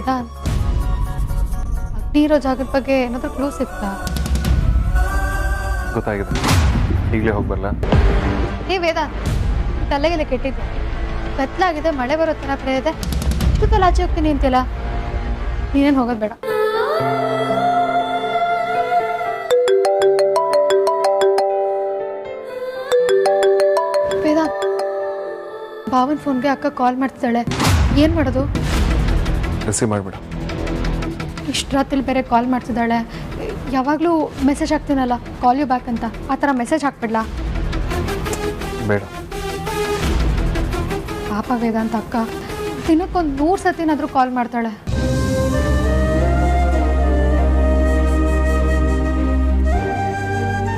ವೇದಾಂತ್, ಅಗ್ನಿ ಇರೋ ಜಾಗದ ಬಗ್ಗೆ ಏನಾದರೂ ಕ್ಲೂ ಸಿಗ್ತಾ? ಗೊತ್ತಾಗಿದೆ, ಈಗಲೇ ಹೋಗಿ ಬರಲ್ಲ? ಏ ವೇದಾಂತ್, ತಲೆಗೆಲ್ಲ ಕೆಟ್ಟಿದ್ದೆ. ಕತ್ಲಾಗಿದೆ, ಮಳೆ ಬರೋ ಥರ ಕಡೆ ಇದೆ. ಇಷ್ಟೊತ್ತಲ್ಲಿ ಆಚೆ ಹೋಗ್ತೀನಿ ಅಂತಿಲ್ಲ. ನೀನೇನು ಹೋಗೋದು ಬೇಡ. ವೇದಾಂತ್, ಭಾವನ್ ಫೋನ್ಗೆ ಅಕ್ಕ ಕಾಲ್ ಮಾಡ್ತಿದ್ದಾಳೆ. ಏನು ಮಾಡೋದು? ರಿಸೀವ್ ಮಾಡಿಬಿಡ. ಇಷ್ಟು ರಾತ್ರಿ ಬೇರೆ ಕಾಲ್ ಮಾಡ್ತಿದ್ದಾಳೆ. ಯಾವಾಗಲೂ ಮೆಸೇಜ್ ಹಾಕ್ತೀನಲ್ಲ, ಕಾಲ್ ಯು ಬ್ಯಾಕ್ ಅಂತ, ಆ ಥರ ಮೆಸೇಜ್ ಹಾಕ್ಬಿಡ್ಲಾ? ಬೇಡ. ಪಾಪ ವೇದಾಂತ ಅಕ್ಕ ದಿನಕ್ಕೊಂದು 100 ಸತಿನಾದರೂ ಕಾಲ್ ಮಾಡ್ತಾಳೆ.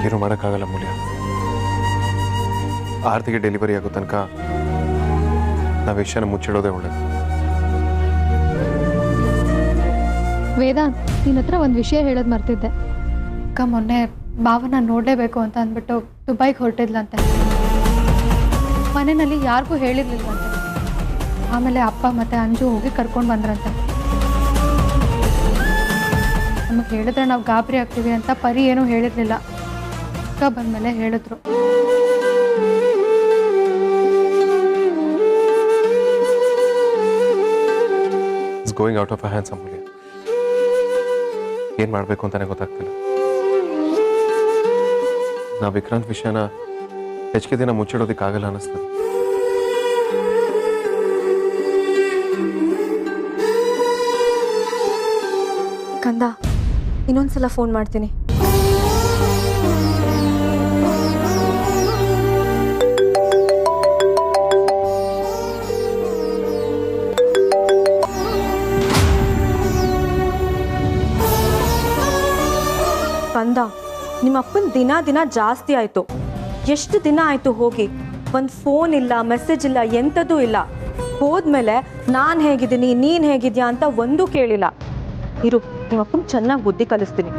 ಏನು ಮಾಡೋಕ್ಕಾಗಲ್ಲ ಮೂಲ್ಯ. ಆರ್ತಿಗೆ ಡೆಲಿವರಿ ಆಗೋ ತನಕ ನಾವು ವಿಷಯನ ಮುಚ್ಚಿಡೋದೇ ಒಳ್ಳೆಯದು. ವೇದಾಂತ್, ನಿನ್ನ ಹತ್ರ ಒಂದು ವಿಷಯ ಹೇಳೋದು ಮರ್ತಿದ್ದೆ. ಅಕ್ಕ ಮೊನ್ನೆ ಭಾವನ ನೋಡಲೇಬೇಕು ಅಂತ ಅಂದ್ಬಿಟ್ಟು ದುಬೈಗೆ ಹೊರಟಿದ್ಲಂತೆ. ಮನೆಯಲ್ಲಿ ಯಾರಿಗೂ ಹೇಳಿರ್ಲಿಲ್ವಂತೆ. ಆಮೇಲೆ ಅಪ್ಪ ಮತ್ತು ಅಂಜು ಹೋಗಿ ಕರ್ಕೊಂಡು ಬಂದ್ರಂತೆ. ನಮಗೆ ಹೇಳಿದ್ರೆ ನಾವು ಗಾಬರಿ ಆಗ್ತೀವಿ ಅಂತ ಪರಿ ಏನೂ ಹೇಳಿರಲಿಲ್ಲ. ಅಕ್ಕ ಬಂದಮೇಲೆ ಹೇಳಿದ್ರು. It's going out of a hands Amulya. ಏನು ಮಾಡಬೇಕು ಅಂತಾನೆ ಗೊತ್ತಾಗ್ತಿಲ್ಲ. ನಾವು ವಿಕ್ರಾಂತ್ ವಿಷಯನ ಹೆಚ್ಚಿಗೆ ದಿನ ಮುಚ್ಚಿಡೋದಕ್ಕಾಗಲ್ಲ ಅನ್ನಿಸ್ತದೆ. ಕಂದ, ಇನ್ನೊಂದ್ಸಲ ಫೋನ್ ಮಾಡ್ತೀನಿ. ಕಂದ, ನಿಮ್ಮ ಅಪ್ಪನ ದಿನ ಜಾಸ್ತಿ ಆಯ್ತು. ಎಷ್ಟು ದಿನ ಆಯ್ತು ಹೋಗಿ? ಒಂದು ಫೋನ್ ಇಲ್ಲ, ಮೆಸೇಜ್ ಇಲ್ಲ, ಎಂಥದ್ದೂ ಇಲ್ಲ. ಹೋದ್ಮೇಲೆ ನಾನು ಹೇಗಿದ್ದೀನಿ, ನೀನು ಹೇಗಿದ್ಯಾ ಅಂತ ಒಂದೂ ಕೇಳಿಲ್ಲ. ಇರು, ನಿಮ್ಮ ಅಪ್ಪನ ಚೆನ್ನಾಗಿ ಬುದ್ಧಿ ಕಲಿಸ್ತೀನಿ.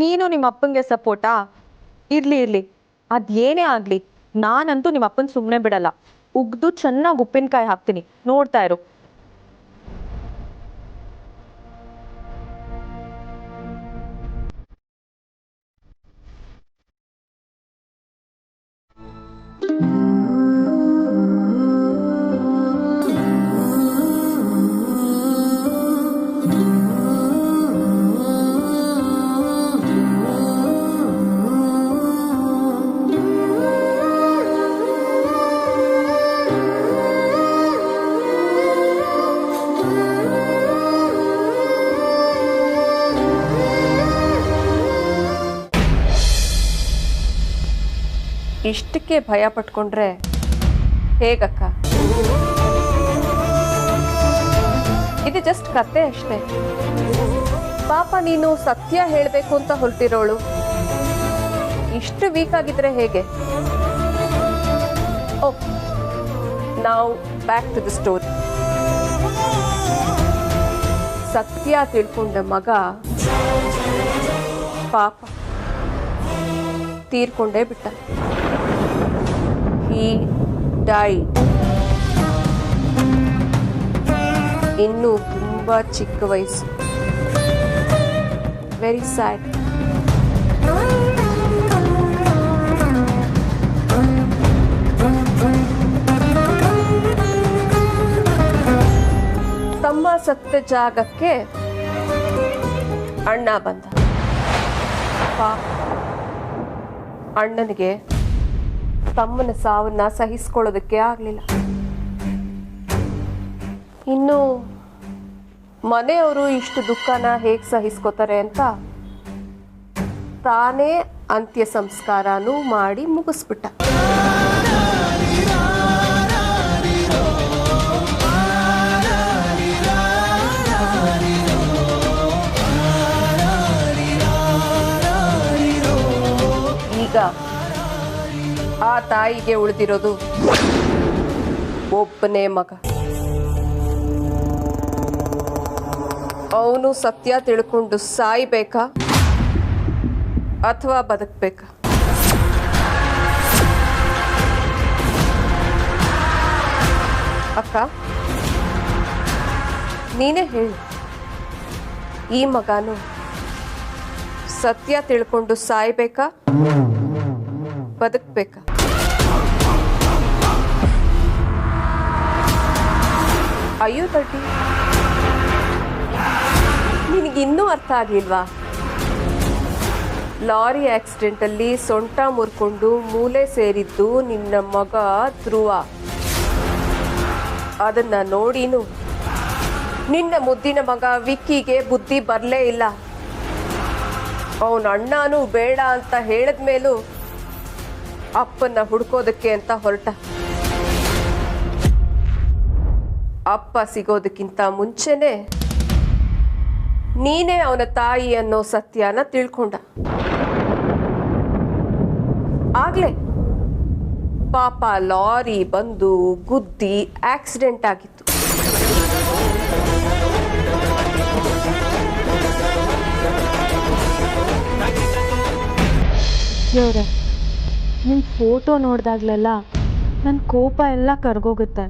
ನೀನು ನಿಮ್ಮ ಅಪ್ಪಂಗೆ ಸಪೋರ್ಟಾ? ಇರ್ಲಿ, ಅದೇನೇ ಆಗ್ಲಿ, ನಾನಂತೂ ನಿಮ್ಮ ಅಪ್ಪನ ಸುಮ್ಮನೆ ಬಿಡಲ್ಲ. ಉಗ್ದು ಚೆನ್ನಾಗಿ ಉಪ್ಪಿನಕಾಯಿ ಹಾಕ್ತೀನಿ, ನೋಡ್ತಾ ಇರು. ಇಷ್ಟಕ್ಕೆ ಭಯ ಪಟ್ಕೊಂಡ್ರೆ ಹೇಗಕ್ಕ? ಇದು ಜಸ್ಟ್ ಕತೆ ಅಷ್ಟೇ. ಪಾಪ ನೀನು ಸತ್ಯ ಹೇಳಬೇಕು ಅಂತ ಹೊರಟಿರೋಳು. ಇಷ್ಟು ವೀಕ್ ಆಗಿದ್ರೆ ಹೇಗೆ? Okay, now back to the story. ಸತ್ಯ ತಿಳ್ಕೊಂಡ ಮಗ ಪಾಪ ತೀರ್ಕೊಂಡೇ ಬಿಟ್ಟ. He died. ಇನ್ನೂ ತುಂಬಾ ಚಿಕ್ಕ ವಯಸ್ಸು. Very sad. ತಮ್ಮ ಸತ್ತ ಜಾಗಕ್ಕೆ ಅಣ್ಣ ಬಂದ. ಪಾಪ ಅಣ್ಣನಿಗೆ ತಮ್ಮನ ಸಾವನ್ನ ಸಹಿಸ್ಕೊಳ್ಳೋದಕ್ಕೆ ಆಗಲಿಲ್ಲ. ಇನ್ನು ಮನೆಯವರು ಇಷ್ಟು ದುಃಖನ ಹೇಗೆ ಸಹಿಸ್ಕೋತಾರೆ ಅಂತ ತಾನೇ ಅಂತ್ಯ ಸಂಸ್ಕಾರನೂ ಮಾಡಿ ಮುಗಿಸ್ಬಿಟ್ಟ. ಈಗ ಆ ತಾಯಿಗೆ ಉಳಿದಿರೋದು ಒಬ್ಬನೇ ಮಗ. ಅವನು ಸತ್ಯ ತಿಳ್ಕೊಂಡು ಸಾಯ್ಬೇಕಾ ಅಥವಾ ಬದುಕಬೇಕಾ? ಅಕ್ಕ, ನೀನೇ ಹೇಳು, ಈ ಮಗನು ಸತ್ಯ ತಿಳ್ಕೊಂಡು ಸಾಯ್ಬೇಕಾ ಬದುಕಬೇಕಾ? ಅಯ್ಯೋ ತಡ್ಡಿ, ನಿನಗಿನ್ನೂ ಅರ್ಥ ಆಗ್ಲಿಲ್ವಾ? ಲಾರಿ ಆಕ್ಸಿಡೆಂಟಲ್ಲಿ ಸೊಂಟ ಮುರ್ಕೊಂಡು ಮೂಲೆ ಸೇರಿದ್ದು ನಿನ್ನ ಮಗ ಧ್ರುವ. ಅದನ್ನ ನೋಡಿನು ನಿನ್ನ ಮುದ್ದಿನ ಮಗ ವಿಕ್ಕಿಗೆ ಬುದ್ಧಿ ಬರಲೇ ಇಲ್ಲ. ಅವನ ಅಣ್ಣನೂ ಬೇಡ ಅಂತ ಹೇಳಿದ್ಮೇಲೂ ಅಪ್ಪನ್ನ ಹುಡ್ಕೋದಕ್ಕೆ ಅಂತ ಹೊರಟ. ಅಪ್ಪ ಸಿಗೋದಕ್ಕಿಂತ ಮುಂಚೆನೆ ನೀನೇ ಅವನ ತಾಯಿ ಅನ್ನೋ ಸತ್ಯನ ತಿಳ್ಕೊಂಡ. ಆಗ್ಲೇ ಪಾಪ ಲಾರಿ ಬಂದು ಗುದ್ದಿ ಆಕ್ಸಿಡೆಂಟ್ ಆಗಿತ್ತು. ದೇವ್ರೆ, ನಿಮ್ಮ ಫೋಟೋ ನೋಡಿದಾಗ್ಲೆಲ್ಲ ನನ್ನ ಕೋಪ ಎಲ್ಲ ಕರ್ಗೋಗುತ್ತೆ.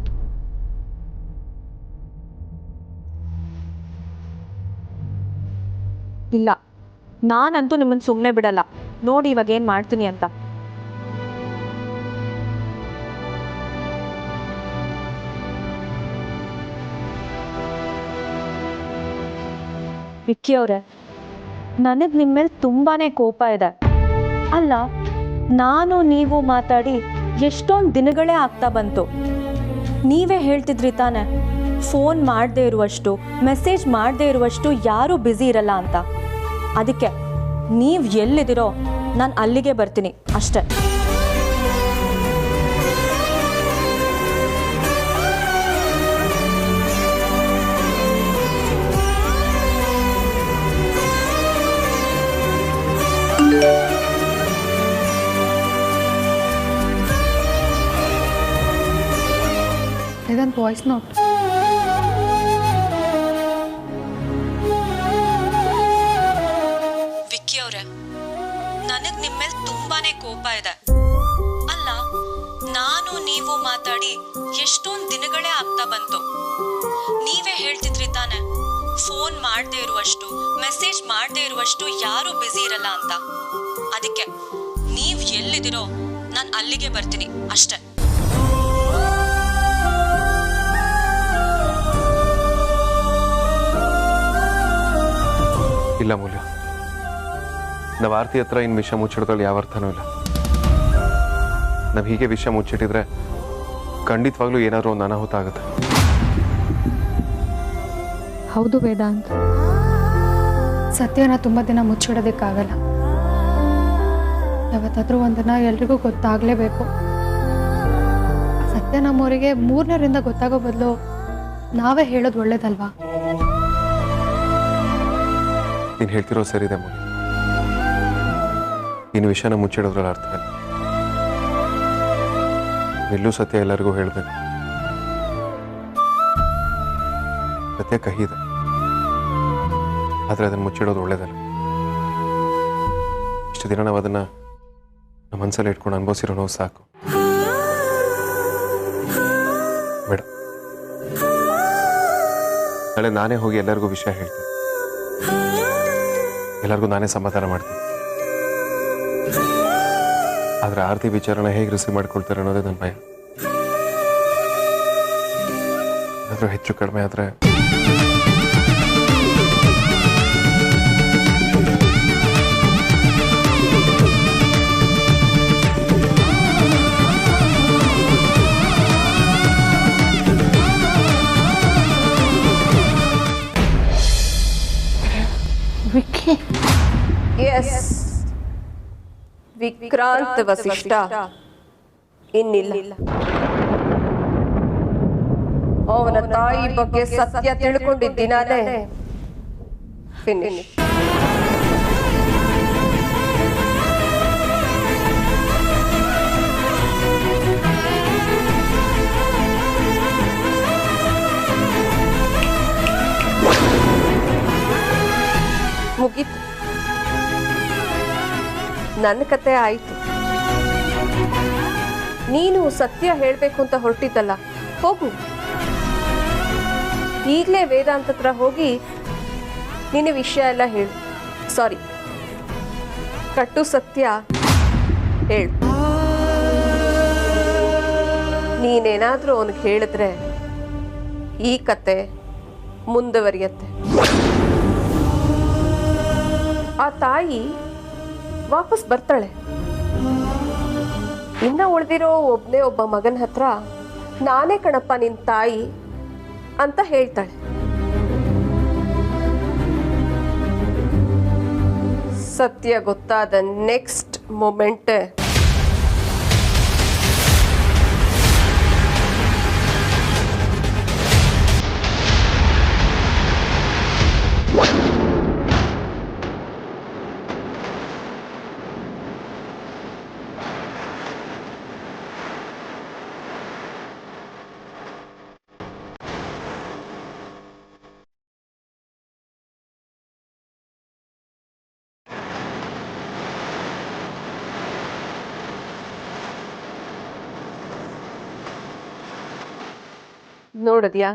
ಇಲ್ಲ, ನಾನಂತೂ ನಿಮ್ಮನ್ನು ಸುಮ್ಮನೆ ಬಿಡಲ್ಲ. ನೋಡಿ ಇವಾಗ ಏನು ಮಾಡ್ತೀನಿ ಅಂತ. ವಿಕ್ಕಿ ಅವರೇ, ನನಗೆ ನಿಮ್ಮ ಮೇಲೆ ತುಂಬಾ ಕೋಪ ಇದೆ. ಅಲ್ಲ, ನಾನು ನೀವು ಮಾತಾಡಿ ಎಷ್ಟೊಂದು ದಿನಗಳೇ ಆಗ್ತಾ ಬಂತು. ನೀವೇ ಹೇಳ್ತಿದ್ರಿ ತಾನೆ, ಫೋನ್ ಮಾಡದೇ ಇರುವಷ್ಟು, ಮೆಸೇಜ್ ಮಾಡದೇ ಇರುವಷ್ಟು ಯಾರೂ ಬ್ಯುಸಿ ಇರಲ್ಲ ಅಂತ. ಅದಕ್ಕೆ ನೀವು ಎಲ್ಲಿದ್ದೀರೋ ನಾನು ಅಲ್ಲಿಗೆ ಬರ್ತೀನಿ ಅಷ್ಟೆ. ಇದೊಂದು ವಾಯ್ಸ್ ನೋಟ್. ವಿಕ್ಕಿ ಅವರೇ, ನನಗೆ ನಿಮ್ಮ ಮೇಲೆ ತುಂಬಾನೇ ಕೋಪ ಇದೆ. ಅಲ್ಲ, ನಾನು ನೀವು ಮಾತಾಡಿ ಎಷ್ಟೊಂದು ದಿನಗಳೇ ಆಗ್ತಾ ಬಂತು. ನೀವೇ ಹೇಳ್ತಿದ್ರಿ ತಾನೆ, ಫೋನ್ ಮಾಡದೇ ಇರುವಷ್ಟು, ಮೆಸೇಜ್ ಮಾಡದೇ ಇರುವಷ್ಟು ಯಾರೂ ಬ್ಯುಸಿ ಇರಲ್ಲ ಅಂತ. ಅದಕ್ಕೆ ನೀವು ಎಲ್ಲಿದ್ದೀರೋ ನಾನು ಅಲ್ಲಿಗೆ ಬರ್ತೀನಿ ಅಷ್ಟೆ. ಇಲ್ಲ ಮೂಲ್ಯ, ನಾವು ಆರತಿ ಹತ್ರ ಇನ್ನು ವಿಷಯ ಮುಚ್ಚಿಡೋದ್ರಲ್ಲಿ ಯಾವ ಅರ್ಥನೂ ಇಲ್ಲ. ನಾವು ಹೀಗೆ ವಿಷಯ ಮುಚ್ಚಿಟ್ಟಿದ್ರೆ ಖಂಡಿತವಾಗ್ಲೂ ಏನಾದರೂ ಒಂದು ಅನಾಹುತ ಆಗುತ್ತೆ. ಹೌದು ವೇದಾಂತ್, ಸತ್ಯನ ತುಂಬ ದಿನ ಮುಚ್ಚಿಡೋದಕ್ಕಾಗಲ್ಲ. ಯಾವತ್ತಾದ್ರೂ ಒಂದಿನ ಎಲ್ರಿಗೂ ಗೊತ್ತಾಗಲೇಬೇಕು. ಸತ್ಯ ನಮ್ಮವರಿಗೆ 3ನೇರಿಂದ ಗೊತ್ತಾಗೋ ಬದಲು ನಾವೇ ಹೇಳೋದು ಒಳ್ಳೇದಲ್ವಾ? ನೀನು ಹೇಳ್ತಿರೋ ಸರಿದೆ ಮೂಲ್ಯ. ಇನ್ನು ವಿಷಯನ ಮುಚ್ಚಿಡೋದ್ರಲ್ಲಿ ಅರ್ಥ ಇಲ್ಲ. ಎಲ್ಲೂ ಸತ್ಯ ಎಲ್ಲರಿಗೂ ಹೇಳಬೇಕು. ಸತ್ಯ ಕಹಿ ಇದೆ, ಆದರೆ ಅದನ್ನು ಮುಚ್ಚಿಡೋದು ಒಳ್ಳೇದಲ್ಲ. ಇಷ್ಟು ದಿನ ನಾವು ಅದನ್ನು ನಮ್ಮ ಮನಸ್ಸಲ್ಲಿ ಇಟ್ಕೊಂಡು ಅನುಭವಿಸಿರೋ ನೋವು ಸಾಕು. ಬೇಡ, ನಾಳೆ ನಾನೇ ಹೋಗಿ ಎಲ್ಲರಿಗೂ ವಿಷಯ ಹೇಳ್ತೀನಿ. ಎಲ್ಲರಿಗೂ ನಾನೇ ಸಮಾಧಾನ ಮಾಡ್ತೀನಿ. ಆದರೆ ಆರತಿ ವಿಚಾರನ ಹೇಗೆ ರಿಸೀವ್ ಮಾಡ್ಕೊಳ್ತಾರೆ ಅನ್ನೋದೇ ನನ್ನ ಭಯ. ಏನಾದರೂ ಹೆಚ್ಚು ಕಡಿಮೆ ಆದರೆ ವಿಕ್ಕಿ, ಎಸ್, ವಿಕ್ರಾಂತ್ ವಸಿಷ್ಠ ಇನ್ನಿಲ್ಲ. ಅವನ ತಾಯಿ ಬಗ್ಗೆ ಸತ್ಯ ತಿಳ್ಕೊಂಡಿದ್ದೀನಾನೆ ಫಿನಿಶ್. ಮುಗೀತು. ನನ್ನ ಕತೆ ಆಯಿತು. ನೀನು ಸತ್ಯ ಹೇಳಬೇಕು ಅಂತ ಹೊರಟಿದ್ದಲ್ಲ, ಹೋಗು. ಈಗಲೇ ವೇದಾಂತ ಹತ್ರ ಹೋಗಿ ನಿನ್ನ ವಿಷಯ ಎಲ್ಲ ಹೇಳು. ಸಾರಿ, ಕಟ್ಟು ಸತ್ಯ ಹೇಳು. ನೀನೇನಾದರೂ ಅವನಿಗೆ ಹೇಳಿದ್ರೆ ಈ ಕತೆ ಮುಂದುವರಿಯತ್ತೆ. ಆ ತಾಯಿ ವಾಪಸ್ ಬರ್ತಾಳೆ. ಇನ್ನ ಉಳಿದಿರೋ ಒಬ್ಬ ಮಗನ ಹತ್ರ ನಾನೇ ಕಣಪ್ಪ ನಿನ್ನ ತಾಯಿ ಅಂತ ಹೇಳ್ತಾಳೆ. ಸತ್ಯ ಗೊತ್ತಾದ ನೆಕ್ಸ್ಟ್ ಮೊಮೆಂಟ್ ನೋಡಿದ್ಯಾ?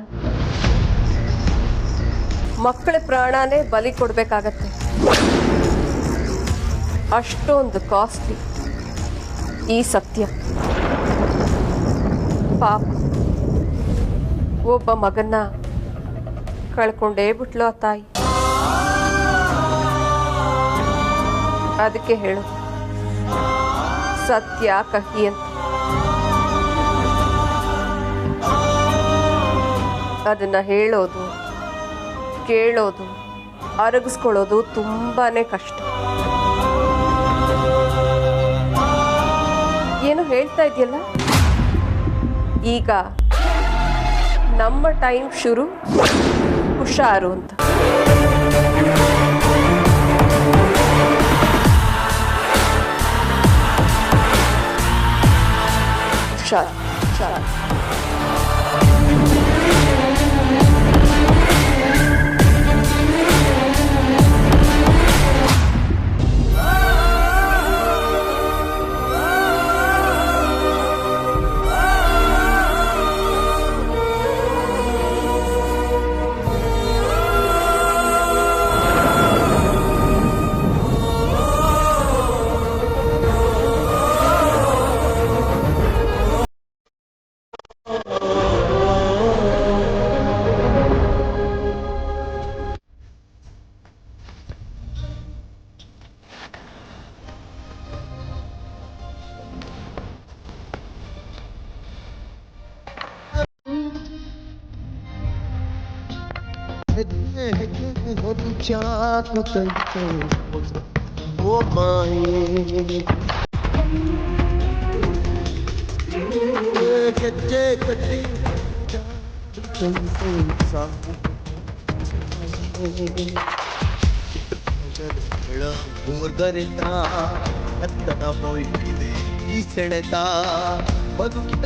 ಮಕ್ಕಳ ಪ್ರಾಣನೇ ಬಲಿ ಕೊಡ್ಬೇಕಾಗತ್ತೆ. ಅಷ್ಟೊಂದು ಕಾಸ್ಟ್ಲಿ ಈ ಸತ್ಯ. ಪಾಪ, ಒಬ್ಬ ಮಗನ್ನ ಕಳ್ಕೊಂಡೇ ಬಿಟ್ಲು ಆ ತಾಯಿ. ಅದಕ್ಕೆ ಹೇಳು, ಸತ್ಯ ಕಹಿ ಅಂತ. ಅದನ್ನ ಹೇಳೋದು, ಕೇಳೋದು, ಅರಗಿಸ್ಕೊಳ್ಳೋದು ತುಂಬಾನೇ ಕಷ್ಟ. ಏನು ಹೇಳ್ತಾ ಇದೆಯಲ್ಲ, ಈಗ ನಮ್ಮ ಟೈಮ್ ಶುರು, ಹುಷಾರು ಅಂತ. ಹುಷಾರು ಹುಷಾರು. ಹೋಗಿದೆ ಈ ಸೆಳೆತ ಬದುಕಿದ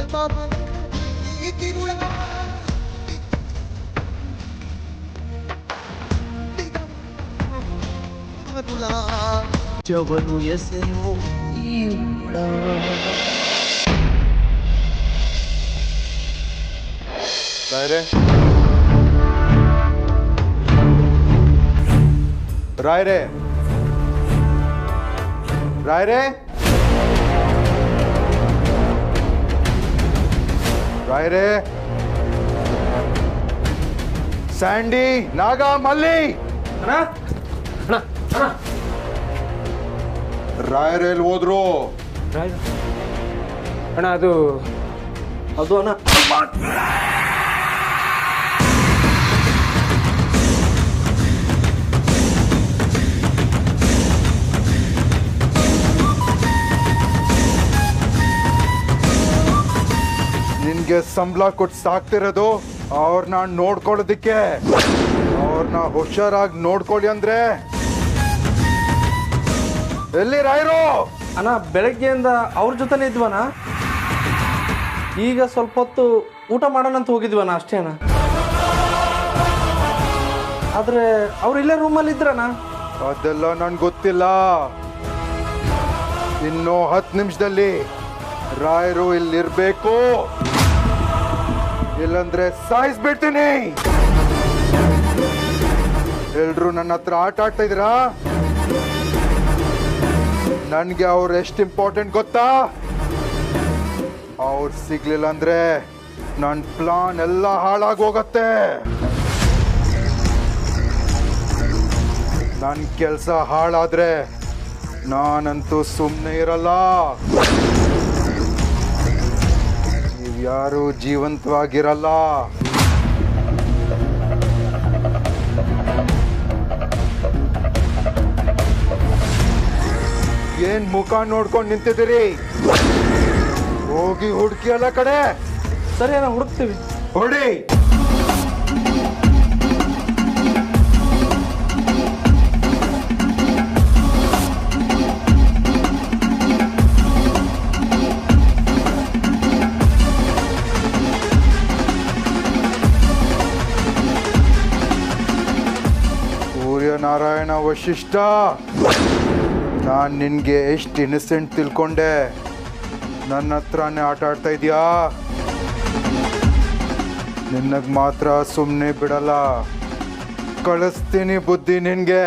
ಚವನು ಎಸೆಯೋ ಈ ರಾಯ್ರೆ, ರಾಯ್ರೆ, ರಾಯ್ರೆ, ಸ್ಯಾಂಡಿ, ನಾಗ, ಮಲ್ಲಿ, ರಾಯರ್ ಎಲ್ಲಿ ಹೋದ್ರು? ಅಣ್ಣ ಅದು ಅಣ್ಣ ನಿನ್ಗೆ ಸಂಬಳ ಕೊಟ್ಟು ಸಾಕ್ತಿರೋದು ಅವ್ರನ್ನ ನೋಡ್ಕೊಳ್ಳೋದಿಕ್ಕೆ. ಅವ್ರನ್ನ ಹುಷಾರಾಗಿ ನೋಡ್ಕೊಳ್ಳಿ ಅಂದ್ರೆ ಎಲ್ಲಿ ರಾಯರು? ಅಣ್ಣ ಬೆಳಗ್ಗೆಯಿಂದ ಅವ್ರ ಜೊತೆನೇ ಇದ್ವಣ್ಣ. ಈಗ ಸ್ವಲ್ಪ ಹೊತ್ತು ಊಟ ಮಾಡೋಣ ಅಂತ ಹೋಗಿದ್ವಣ್ಣ, ಅಷ್ಟೇ ಅಣ್ಣ. ಆದ್ರೆ ಅವ್ರು ಇಲ್ಲೇ ರೂಮಲ್ಲಿ ಇದ್ರಣ್ಣ. ಅದೆಲ್ಲ ನನ್ಗೆ ಗೊತ್ತಿಲ್ಲ. ಇನ್ನು 10 ನಿಮಿಷದಲ್ಲಿ ರಾಯರು ಇಲ್ಲಿರ್ಬೇಕು, ಇಲ್ಲಂದ್ರೆ ಸಾಯಿಸ್ಬಿಡ್ತೀನಿ. ಎಲ್ರು ನನ್ನ ಹತ್ರ ಆಟ ಆಡ್ತಾ ಇದ್ದೀರಾ? ನನ್ಗೆ ಅವ್ರು ಎಷ್ಟು ಇಂಪಾರ್ಟೆಂಟ್ ಗೊತ್ತಾ? ಅವ್ರು ಸಿಗ್ಲಿಲ್ಲ ಅಂದ್ರೆ ನನ್ನ ಪ್ಲಾನ್ ಎಲ್ಲ ಹಾಳಾಗೋಗತ್ತೆ. ನನ್ನ ಕೆಲಸ ಹಾಳಾದ್ರೆ ನಾನಂತೂ ಸುಮ್ಮನೆ ಇರಲ್ಲ. ನೀವ್ಯಾರು ಜೀವಂತವಾಗಿರಲ್ಲ. ಏನ್ ಮುಖ ನೋಡ್ಕೊಂಡು ನಿಂತಿದ್ದೀರಿ? ಹೋಗಿ ಹುಡುಕಿ ಅಲ್ಲ ಕಡೆ. ಸರಿ ಅಣ್ಣ, ಹುಡುಕ್ತೀವಿ. ಹೊಡಿ. ಸೂರ್ಯನಾರಾಯಣ ವಶಿಷ್ಠ, ನಾನು ನಿನ್ಗೆ ಎಷ್ಟು ಇನ್ನಸೆಂಟ್ ತಿಳ್ಕೊಂಡೆ. ನನ್ನ ಹತ್ರನೇ ಆಟ ಆಡ್ತಾ ಇದೀಯಾ? ನಿನ್ನಗೆ ಮಾತ್ರ ಸುಮ್ಮನೆ ಬಿಡಲ್ಲ. ಕಳಿಸ್ತೀನಿ ಬುದ್ಧಿ ನಿನ್ಗೆ.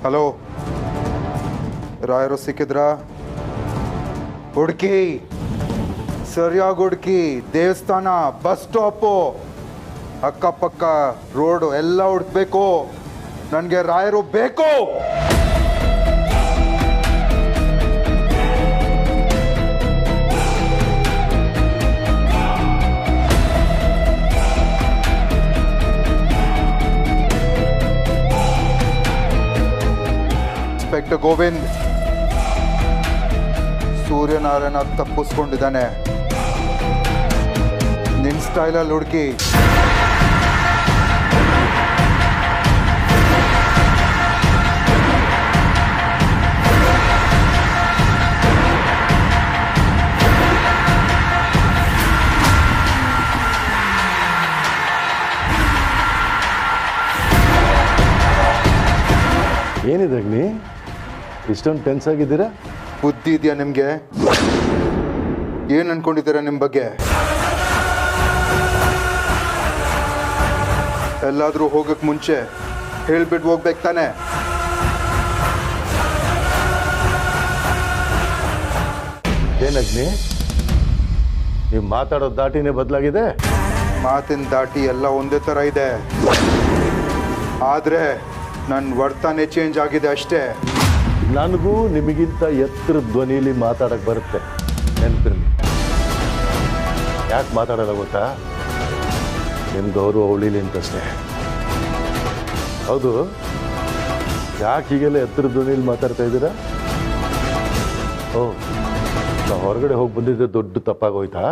ಹಲೋ, ರಾಯರು ಸಿಕ್ಕಿದ್ರಾ? ಹುಡುಕಿ, ಸರಿಯಾಗಿ ಹುಡುಕಿ. ದೇವಸ್ಥಾನ, ಬಸ್ ಸ್ಟಾಪು, ಅಕ್ಕಪಕ್ಕ ರೋಡು ಎಲ್ಲ ಹುಡುಕ್ಬೇಕು. ನನಗೆ ರಾಯರು ಬೇಕು. ಇನ್ಸ್ಪೆಕ್ಟರ್ ಗೋವಿಂದ್, ಸೂರ್ಯನಾರಾಯಣ ತಪ್ಪಿಸ್ಕೊಂಡಿದ್ದಾನೆ. ನಿನ್ ಸ್ಟೈಲಲ್ಲಿ ಹುಡುಕಿ. ಏನಿದೆ ಅಗ್ನಿ, ಇಷ್ಟೊಂದು ಟೆನ್ಸ್ ಆಗಿದ್ದೀರಾ? ಬುದ್ಧಿ ಇದೆಯಾ ನಿಮಗೆ? ಏನು ಅನ್ಕೊಂಡಿದ್ದೀರಾ ನಿಮ್ಮ ಬಗ್ಗೆ? ಎಲ್ಲಾದರೂ ಹೋಗಕ್ಕೆ ಮುಂಚೆ ಹೇಳ್ಬಿಟ್ಟು ಹೋಗ್ಬೇಕು ತಾನೆ? ಏನಗ್ನಿ, ನೀವು ಮಾತಾಡೋ ದಾಟಿನೇ ಬದಲಾಗಿದೆ. ಮಾತಿನ ದಾಟಿ ಎಲ್ಲ ಒಂದೇ ಥರ ಇದೆ, ಆದರೆ ನನ್ನ ವರ್ತನೆ ಚೇಂಜ್ ಆಗಿದೆ ಅಷ್ಟೇ. ನನಗೂ ನಿಮಗಿಂತ ಎತ್ತರ ಧ್ವನಿಲಿ ಮಾತಾಡಕ್ಕೆ ಬರುತ್ತೆ, ನೆನಪಿರಲಿ. ಯಾಕೆ ಮಾತಾಡೋಲ್ಲ ಗೊತ್ತಾ? ನಿಮ್ಮ ಗೌರವ ಉಳಿಲಿ ಅಂತಷ್ಟೇ. ಹೌದು, ಯಾಕೆ ಹೀಗೆಲ್ಲ ಎತ್ತರ ಧ್ವನಿಲಿ ಮಾತಾಡ್ತಾ ಇದ್ದೀರಾ? ನಾವು ಹೊರಗಡೆ ಹೋಗಿ ಬಂದಿದ್ದೆ ದೊಡ್ಡ ತಪ್ಪಾಗೋಯ್ತಾ?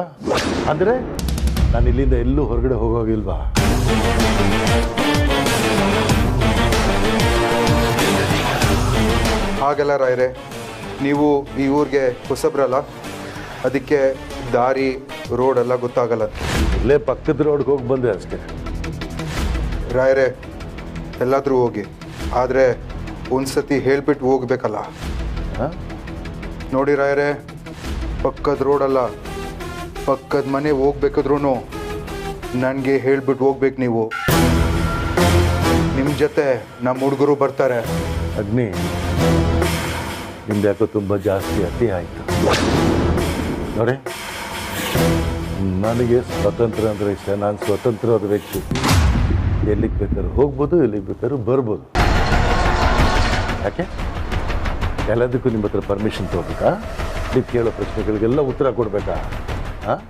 ಅಂದರೆ ನಾನು ಇಲ್ಲಿಂದ ಎಲ್ಲೂ ಹೊರಗಡೆ ಹೋಗೋಗಿಲ್ವಾ? ಹಾಗೆಲ್ಲ ರಾಯರೇ, ನೀವು ಈ ಊರಿಗೆ ಹೊಸಬ್ರಲ್ಲ, ಅದಕ್ಕೆ ದಾರಿ ರೋಡ್ ಎಲ್ಲ ಗೊತ್ತಾಗಲ್ಲ. ಇಲ್ಲೇ ಪಕ್ಕದ ರೋಡ್ಗೆ ಹೋಗಿ ಬಂದೆ ಅಷ್ಟೇ. ರಾಯರೇ, ಎಲ್ಲಾದರೂ ಹೋಗಿ, ಆದರೆ ಒಂದ್ಸತಿ ಹೇಳ್ಬಿಟ್ಟು ಹೋಗ್ಬೇಕಲ್ಲ. ನೋಡಿ ರಾಯರೇ, ಪಕ್ಕದ ರೋಡಲ್ಲ, ಪಕ್ಕದ ಮನೆ ಹೋಗ್ಬೇಕಾದ್ರೂ ನನಗೆ ಹೇಳ್ಬಿಟ್ಟು ಹೋಗ್ಬೇಕು. ನೀವು ನಿಮ್ಮ ಜೊತೆ ನಮ್ಮ ಹುಡುಗರು ಬರ್ತಾರೆ. ಅಗ್ನಿ, ನಿಮ್ದು ಯಾಕೋ ತುಂಬ ಜಾಸ್ತಿ ಅತಿ ಆಯಿತು ನೋಡಿ. ನನಗೆ ಸ್ವತಂತ್ರ ಅಂದರೆ ಇಷ್ಟ. ನಾನು ಸ್ವತಂತ್ರವಾದ ವ್ಯಕ್ತಿ. ಎಲ್ಲಿಗೆ ಬೇಕಾದ್ರೂ ಹೋಗ್ಬೋದು, ಎಲ್ಲಿಗೆ ಬೇಕಾದ್ರೂ ಬರ್ಬೋದು. ಯಾಕೆ ಎಲ್ಲದಕ್ಕೂ ನಿಮ್ಮ ಹತ್ರ ಪರ್ಮಿಷನ್ ತೊಗೋಬೇಕಾ? ನೀವು ಕೇಳೋ ಪ್ರಶ್ನೆಗಳಿಗೆಲ್ಲ ಉತ್ತರ ಕೊಡಬೇಕಾ? ಹಾಂ,